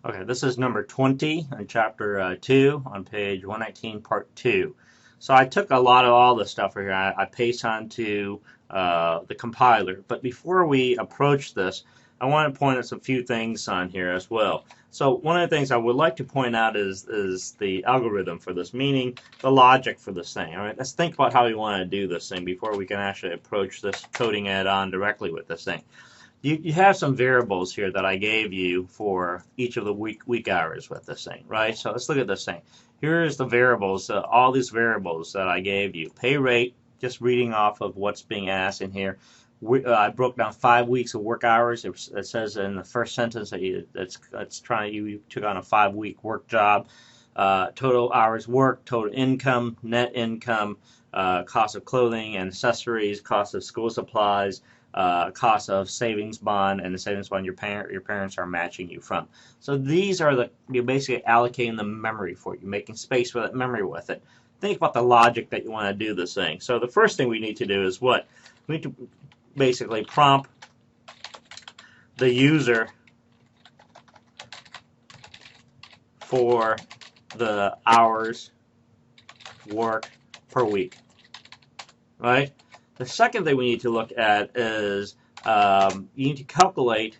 Okay, this is number 20 in chapter 2 on page 119, part 2. So I took a lot of all this stuff here. I pasted onto the compiler. But before we approach this, I want to point out some few things on here as well. So one of the things I would like to point out is the algorithm for this, meaning the logic for this thing. All right, let's think about how we want to do this thing before we can actually approach this coding add-on directly with this thing. You have some variables here that I gave you for each of the week hours with this thing, right? So let's look at this thing. Here's the variables, all these variables that I gave you. Pay rate, just reading off of what's being asked in here. I broke down 5 weeks of work hours. It says in the first sentence that you took on a 5-week work job. Total hours worked, total income, net income, cost of clothing and accessories, cost of school supplies, cost of savings bond, and the savings bond your parents are matching you from. So these are you're basically allocating the memory for it. You're making space for that memory with it. Think about the logic that you want to do this thing. So the first thing we need to do is what? We need to basically prompt the user for the hours worked per week, right? The second thing we need to look at is you need to calculate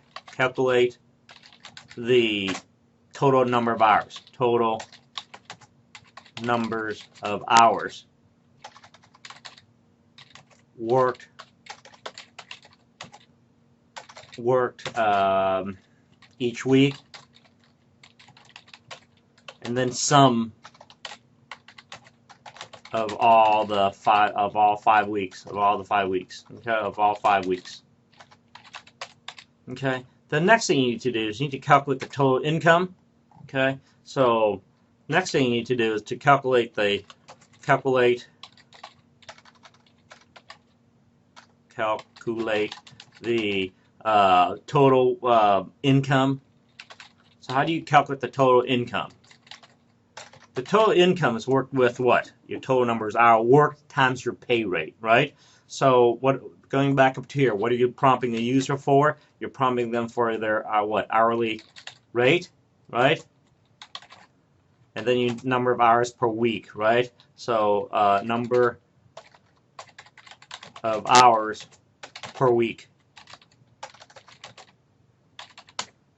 the total number of hours. Total numbers of hours worked each week, and then sum of all the 5 weeks. Okay, of all 5 weeks. Okay. The next thing you need to do is you need to calculate the total income. Okay. So next thing you need to do is to calculate the total income. So how do you calculate the total income? The total income is worked with what? Your total numbers hour worked times your pay rate, right? So going back up to here, what are you prompting the user for? You're prompting them for their hourly rate, right? And then you number of hours per week, right? So number of hours per week,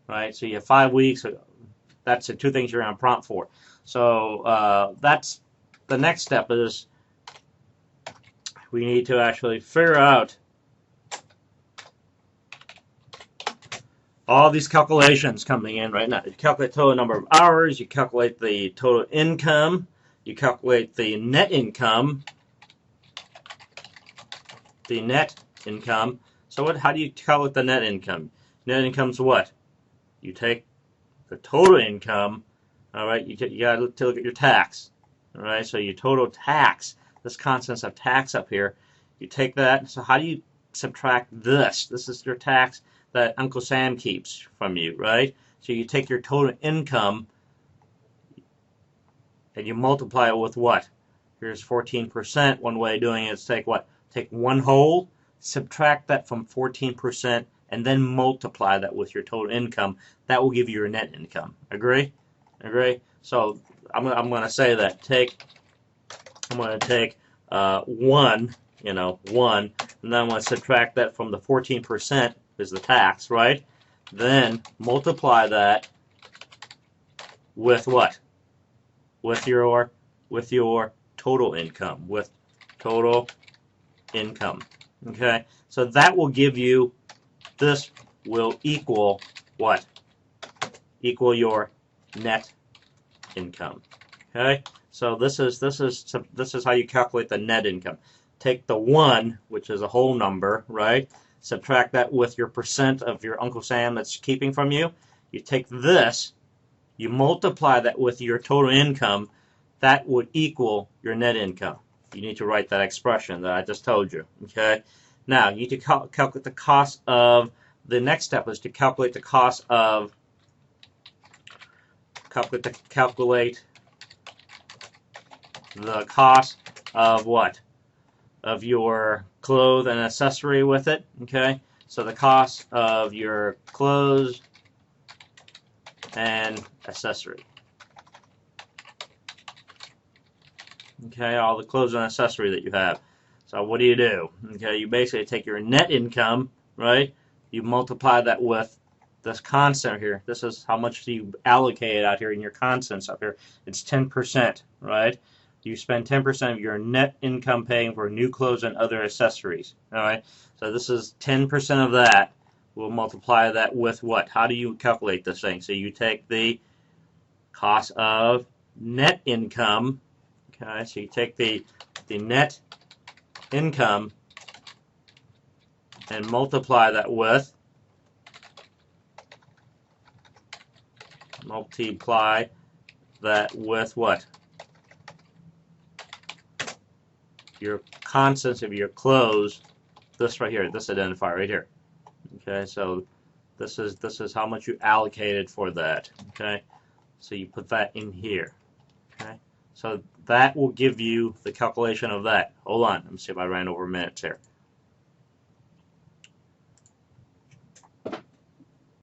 right? So you have 5 weeks. That's the two things you're going to prompt for. So that's the next step is we need to actually figure out all these calculations coming in right now. You calculate the total number of hours, you calculate the total income, you calculate the net income, So how do you calculate the net income? Net income's what? You take the total income. All right, you got to look at your tax. All right, so your total tax, this constants of tax up here, you take that. So how do you subtract this? This is your tax that Uncle Sam keeps from you, right? So you take your total income and you multiply it with what? Here's 14%. One way of doing it is take what? Take one whole, subtract that from 14%, and then multiply that with your total income. That will give you your net income. Agree? Agree? So I'm going to say that I'm going to take 1, 1, and then I'm going to subtract that from the 14% is the tax, right? Then multiply that with what? With your total income. With total income. Okay? So that will give you, this will equal what? Equal your net income. Okay, so this is how you calculate the net income. Take the 1, which is a whole number, right? Subtract that with your percent of your Uncle Sam that's keeping from you. You take this, you multiply that with your total income. That would equal your net income. You need to write that expression that I just told you. Okay. Now you need to calculate the cost of. The next step is to calculate the cost of. Calculate the cost of what? Of your clothes and accessory with it. Okay. So the cost of your clothes and accessory. Okay, all the clothes and accessory that you have. So what do? Okay, you basically take your net income, right? You multiply that with this constant here. This is how much you allocate out here in your constants up here. It's 10%, right? You spend 10% of your net income paying for new clothes and other accessories, all right? So this is 10% of that. We'll multiply that with what? How do you calculate this thing? So you take the cost of net income. Okay, so you take the net income and multiply that with what? Your constants of your clothes. This right here, this identifier right here. Okay, so this is how much you allocated for that. Okay, so you put that in here. Okay, so that will give you the calculation of that. Hold on, let me see if I ran over minutes here.